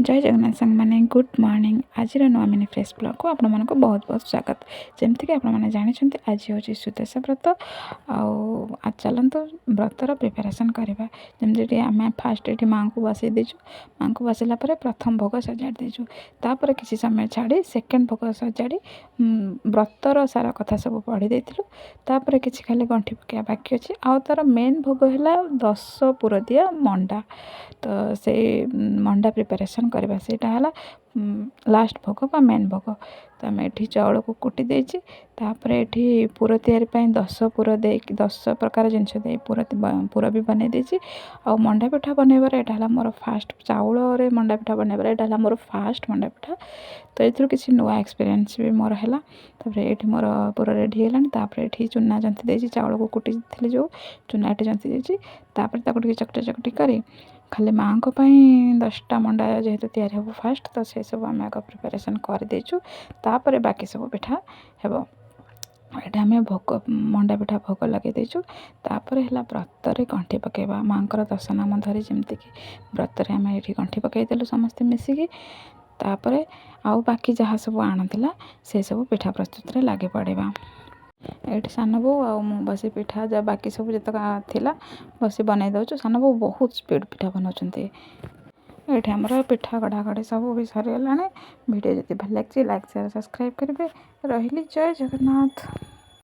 जय जगन्नाथ सांग मैंने गुड मॉर्निंग आज नुआ मिनी फ्रेश ब्लॉग को आपण मानक बहुत बहुत स्वागत। जमती कि आपने जानते आज हूँ सुदशा व्रत आज चलते व्रतर प्रिपेरेसन करवा। जमी आम फास्ट ये माँ को बसई देचु। माँ को बसला प्रथम भोग सजाड़ देचु। तापर किसी समय छाड़ी सेकेंड भोग सजाड़ी व्रतर सारा कथा सब पढ़ी देलु। तापर किसी खाली गंठी पकड़ा बाकी अच्छी आउ तार मेन भोग है 10 पुर दिया मंडा। तो से मंडा प्रिपेरेसन करवा से लास्ट भोग बा मेन भोग। तो आम ये चाउल को कुटी देछि। तापर ये पुर तैयारी 10 पुर दे 10 प्रकार जिनस दे पुर भी बन देछि। आ मंडा पिठा बनइबार एटा मोर फास्ट चाउल रे मंडा पिठा बनइबार एटा मोर फास्ट मंडा पिठा। तो ये किसी नुआ एक्सपीरियंस भी मोर है। तापर ये मोर पूरा रेडी है। तापर ये चूना जंती देछि चाउल को कुटी थी जो चूना ये जंती देछि। तापर ताको चकटा चकटी करी खाली माँ को 10टा मंडा जेहेतु तैयारी हम फास्ट तो से सब आम आग प्रिपेरेसन कर देचु। तापर बाकी सब पिठा हेबो। ये आम भोग मंडा पिठा भोग लगे देचु। तापर है व्रत गंठी पकेबा माँ दश नाम धरी जमती कि व्रत आम ये गंठी पकईदेलु समस्ते मिसिकी। तापर आउ बाकी जहाँ सब आणला से सब पिठा प्रस्तुत लगे पड़ेगा। ये सान बो आ बस पिठा जा बाकी सब जितक थिला बस बनई दौचु। सान बो बहुत स्पीड पिठा बनाऊँ। ये आमर पिठा गढ़ा गढ़ी सब भी सरीगला। वीडियो जब भल लगे लाइक शेयर सब्सक्राइब करेंगे। रही जय जगन्नाथ।